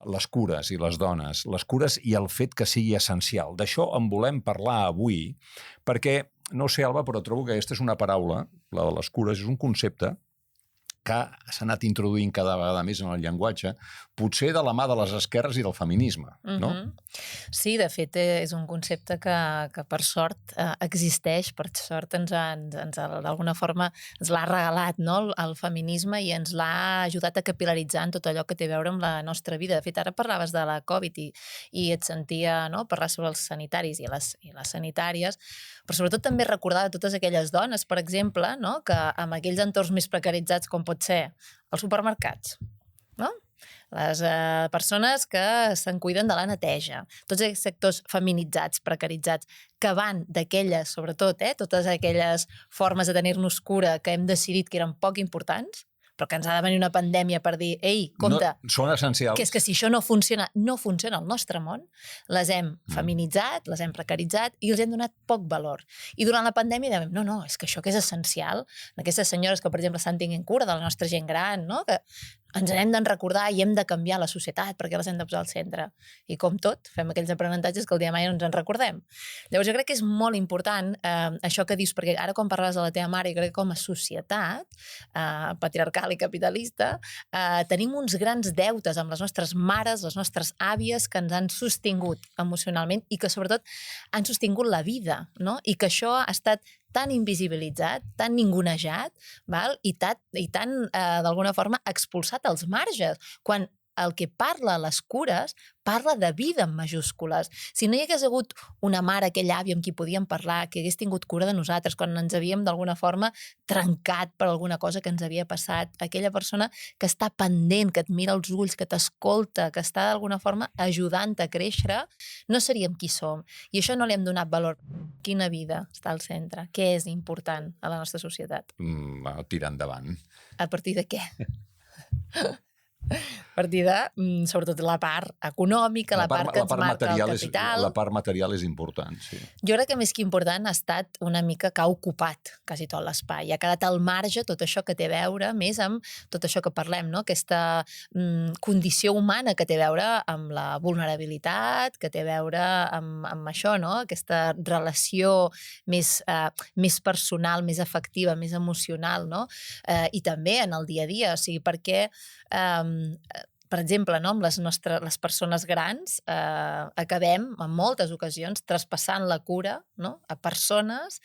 les cures i les dones, les cures i el fet que sigui essencial. D'això en volem parlar avui perquè, no sé, Alba, però trobo que aquesta és una paraula, la de les cures, és un concepte que s'ha anat introduint cada vegada més en el llenguatge, potser de la mà de les esquerres i del feminisme, no? Sí, de fet, és un concepte que per sort existeix, per sort d'alguna forma ens l'ha regalat, no? El feminisme, i ens l'ha ajudat a capil·laritzar en tot allò que té a veure amb la nostra vida. De fet, ara parlaves de la Covid i et sentia, no, parlar sobre els sanitaris i les sanitàries, però sobretot també recordar de totes aquelles dones, per exemple, no, que amb aquells entorns més precaritzats com pot ser els supermercats, no? Les persones que se'n cuiden de la neteja, tots aquells sectors feminitzats, precaritzats, que van d'aquelles, sobretot, totes aquelles formes de tenir-nos cura que hem decidit que eren poc importants, però que ens ha de venir una pandèmia per dir, ei, compte, no, són essencials. Que és que si això no funciona al nostre món, les hem feminitzat, les hem precaritzat i els hem donat poc valor. I durant la pandèmia dèiem, no, és que això que és essencial, aquestes senyores que, per exemple, estan tinguent cura de la nostra gent gran, no? Que ens n'hem de recordar i hem de canviar la societat perquè les hem de posar al centre. I com tot, fem aquells aprenentatges que el dia de mai no ens en recordem. Llavors jo crec que és molt important això que dius, perquè ara quan parlaves de la teva mare, jo crec que com a societat patriarcal i capitalista tenim uns grans deutes amb les nostres mares, les nostres àvies, que ens han sostingut emocionalment i que sobretot han sostingut la vida, no? I que això ha estat tan invisibilitzat, tan ningunejat, val? I tan d'alguna forma expulsat als marges, quan el que parla a les cures parla de vida en majúscules. Si no hi hagués hagut una mare, aquella àvia amb qui podíem parlar, que hagués tingut cura de nosaltres, quan ens havíem d'alguna forma trencat per alguna cosa que ens havia passat, aquella persona que està pendent, que et mira als ulls, que t'escolta, que està d'alguna forma ajudant a créixer, no seríem qui som. I això no li hem donat valor. Quina vida està al centre? Què és important a la nostra societat? Tirar endavant. A partir de què? A partir de, sobretot, la part econòmica, la part que ens marca el capital. La part material és important, sí. Jo crec que més que important ha estat una mica que ha ocupat quasi tot l'espai. Ha quedat al marge tot això que té a veure més amb tot això que parlem, no? Aquesta condició humana que té a veure amb la vulnerabilitat, que té a veure amb això, no? Aquesta relació més personal, més afectiva, més emocional, no? I també en el dia a dia, o sigui, perquè per exemple, no, amb les persones grans acabem en moltes ocasions traspassant la cura, no, a persones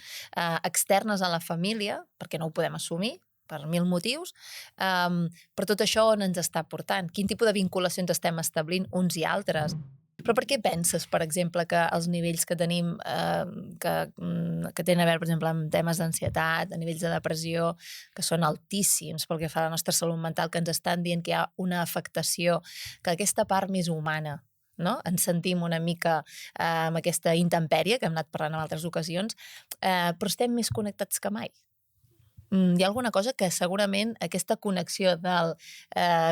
externes a la família, perquè no ho podem assumir per 1000 motius, però tot això on ens està portant? Quin tipus de vinculacions estem establint uns i altres? Però per què penses, per exemple, que els nivells que tenim que tenen a veure, per exemple, amb temes d'ansietat, a nivells de depressió, que són altíssims pel que fa a la nostra salut mental, que ens estan dient que hi ha una afectació, que aquesta part més humana, no? Ens sentim una mica amb aquesta intempèrie que hem anat parlant en altres ocasions, però estem més connectats que mai. Hi ha alguna cosa que segurament aquesta connexió del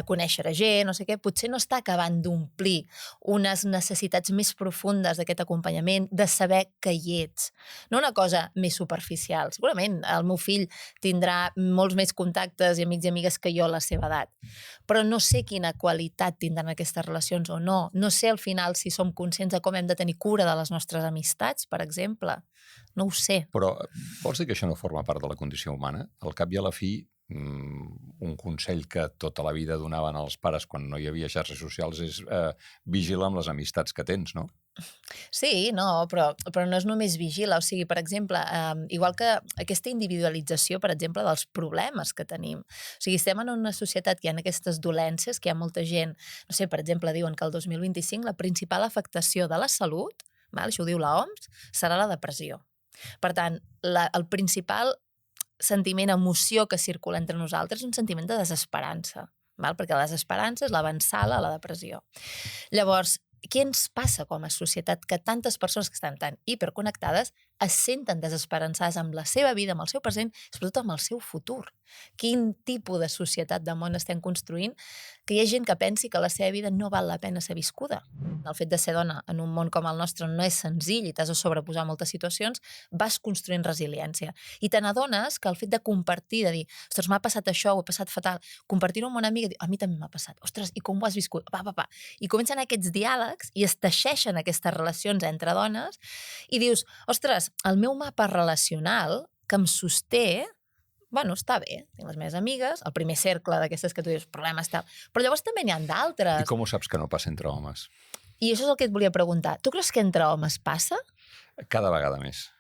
conèixer a gent, no sé què, potser no està acabant d'omplir unes necessitats més profundes d'aquest acompanyament, de saber que hi ets. No una cosa més superficial. Segurament el meu fill tindrà molts més contactes i amics i amigues que jo a la seva edat, però no sé quina qualitat tindran aquestes relacions o no. No sé al final si som conscients de com hem de tenir cura de les nostres amistats, per exemple. No ho sé. Però vols dir que això no forma part de la condició humana? Al cap i a la fi, un consell que tota la vida donaven els pares quan no hi havia xarxes socials és vigila amb les amistats que tens, no? Sí, no, però no és només vigila. O sigui, per exemple, igual que aquesta individualització, per exemple, dels problemes que tenim. O sigui, estem en una societat que hi ha aquestes dolències, que hi ha molta gent, no sé, per exemple, diuen que el 2025 la principal afectació de la salut, això ho diu l'OMS, serà la depressió. Per tant, el principal sentiment, emoció que circula entre nosaltres és un sentiment de desesperança, perquè la desesperança és l'avançala a la depressió. Llavors, què ens passa com a societat que tantes persones que estan tan hiperconnectades es senten desesperançades amb la seva vida, amb el seu present, i sobretot amb el seu futur. Quin tipus de societat de món estem construint que hi ha gent que pensi que la seva vida no val la pena ser viscuda. El fet de ser dona en un món com el nostre no és senzill i t'has de sobreposar moltes situacions, vas construint resiliència. I te n'adones que el fet de compartir, de dir, ostres, m'ha passat això, ho he passat fatal, compartir-ho amb una amiga, a mi també m'ha passat, ostres, i com ho has viscut? I comencen aquests diàlegs i es teixeixen aquestes relacions entre dones i dius, ostres, el meu mapa relacional que em sosté, bueno, està bé, tinc les meves amigues, el primer cercle d'aquestes que tu dius, problemes tal, però llavors també n'hi ha d'altres. I com ho saps que no passa entre homes? I això és el que et volia preguntar. Tu creus que entre homes passa? Cada vegada més.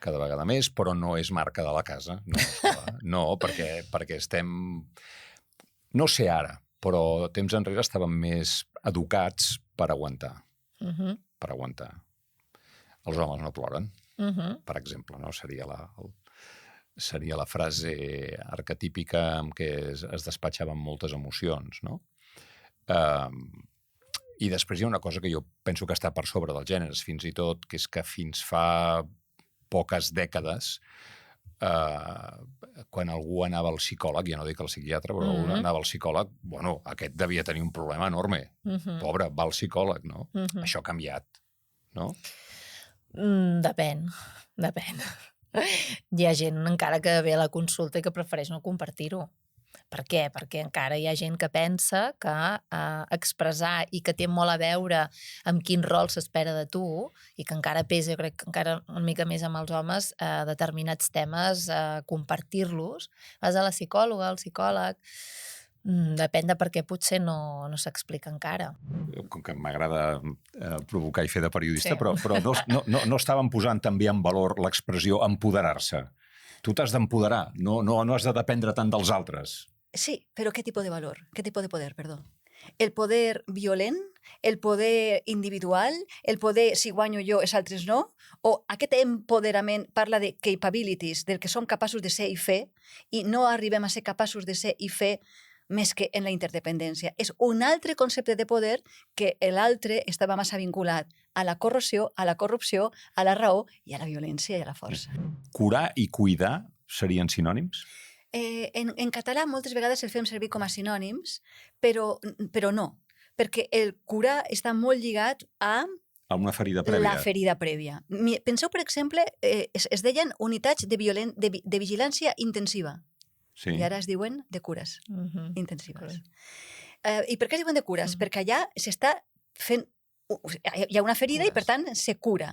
Cada vegada més, però no és marca de la casa. No, esclar. No, perquè estem... No sé ara, però temps enrere estàvem més educats per aguantar. Per aguantar. Els homes no ploren, per exemple, no? Seria la frase arquetípica amb què es despatxaven moltes emocions, no? I després hi ha una cosa que jo penso que està per sobre dels gèneres, fins i tot, que és que fins fa poques dècades, quan algú anava al psicòleg, ja no dic al psiquiatre, però algú anava al psicòleg, bueno, aquest devia tenir un problema enorme. Pobre, va al psicòleg, no? Això ha canviat, no? Depèn. Hi ha gent encara que ve a la consulta i que prefereix no compartir-ho. Per què? Perquè encara hi ha gent que pensa que expressar i que té molt a veure amb quin rol s'espera de tu i que encara pesa, jo crec que encara una mica més amb els homes, determinats temes, compartir-los. Vas a la psicòloga, al psicòleg... Depèn de per què potser no s'explica encara. Com que m'agrada provocar i fer de periodista, sí. però no estàvem posant també en valor l'expressió empoderar-se. Tu t'has d'empoderar, no has de dependre tant dels altres. Sí, però què tipus de valor? Què tipus de poder, perdó? El poder violent, el poder individual, el poder si guanyo jo els altres no, o aquest empoderament parla de capabilities, del que som capaços de ser i fer, i no arribem a ser capaços de ser i fer més que en la interdependència. És un altre concepte de poder que l'altre estava massa vinculat a la corrupció, a la raó i a la violència i a la força. Curar i cuidar serien sinònims? En català moltes vegades el fem servir com a sinònims, però no, perquè el curar està molt lligat a una ferida prèvia. La ferida prèvia. Penseu, per exemple, es deien unitats de vigilància intensiva. Sí. I ara es diuen de cures intensives. I per què es diuen de cures? Perquè allà s'està fent... Hi ha una ferida i, per tant, se cura.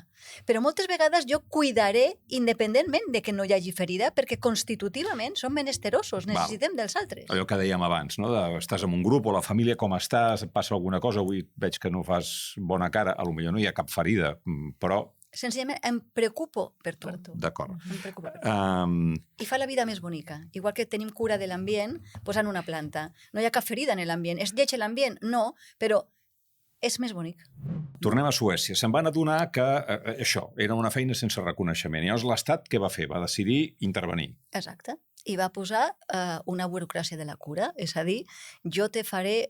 Però moltes vegades jo cuidaré independentment de que no hi hagi ferida, perquè constitutivament som menesterosos, necessitem dels altres. Allò que dèiem abans, no? Estàs en un grup o la família, com estàs, et passa alguna cosa, avui veig que no fas bona cara, potser no hi ha cap ferida, però... Senzillament em preocupo per tu. D'acord. Em preocupo per tu. I fa la vida més bonica. Igual que tenim cura de l'ambient posant una planta. No hi ha cap ferida en l'ambient. És lleig l'ambient? No, però és més bonic. Tornem a Suècia. Se'n van adonar que això era una feina sense reconeixement. Llavors l'Estat què va fer? Va decidir intervenir. Exacte. I va posar una burocràcia de la cura. És a dir, jo te faré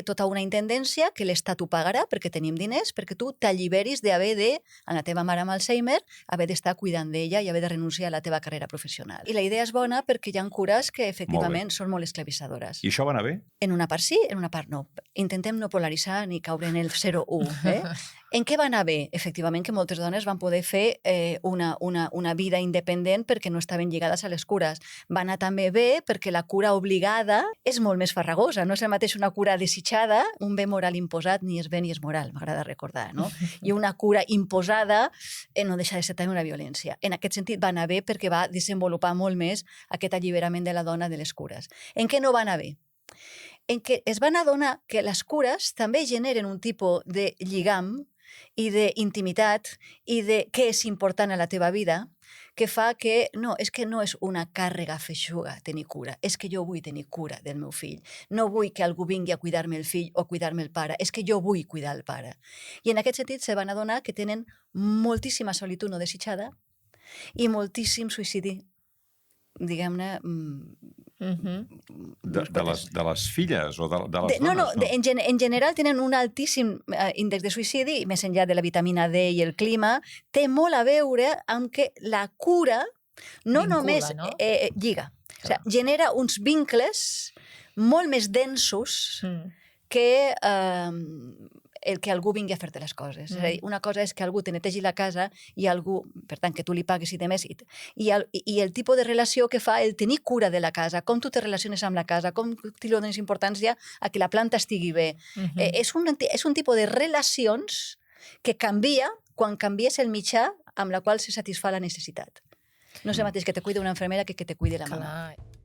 tota una intendència que l'Estat ho pagarà perquè tenim diners, perquè tu t'alliberis d'haver de, a la teva mare amb Alzheimer, haver d'estar cuidant d'ella i haver de renunciar a la teva carrera professional. I la idea és bona perquè hi ha cures que efectivament són molt esclavitzadores. I això va anar bé? En una part sí, en una part no. Intentem no polaritzar ni caure en el 0-1. En què va anar bé? Efectivament que moltes dones van poder fer una vida independent perquè no estaven lligades a les cures. Va anar també bé perquè la cura obligada és molt més farragosa. No és el mateix una cura desitjada, un bé moral imposat ni és bé ni és moral, m'agrada recordar, no? I una cura imposada no deixa de ser també una violència. En aquest sentit va anar bé perquè va desenvolupar molt més aquest alliberament de la dona de les cures. En què no va anar bé? En què es van adonar que les cures també generen un tipus de lligam i d'intimitat i de què és important a la teva vida, que fa que és que no és una càrrega feixuga tenir cura, és que jo vull tenir cura del meu fill. No vull que algú vingui a cuidar-me el fill o a cuidar-me el pare, és que jo vull cuidar el pare. I en aquest sentit se van adonar que tenen moltíssima solitud no desitjada i moltíssim suïcidi, diguem-ne, de les filles o de les No, dones? en general tenen un altíssim índex de suïcidi, i més enllà de la vitamina D i el clima, té molt a veure amb que la cura no Vincula, només no? lliga. O sigui, genera uns vincles molt més densos que el que algú vingui a fer-te les coses. És a dir, una cosa és que algú te netegi la casa i algú, per tant, que tu li paguis i demés, i el tipus de relació que fa el tenir cura de la casa, com tu te relaciones amb la casa, com tu li dones importància a que la planta estigui bé. És un tipus de relacions que canvia quan canvies el mitjà amb la qual se satisfà la necessitat. No és el mateix que te cuida una infermera que te cuidi la mama. Clar.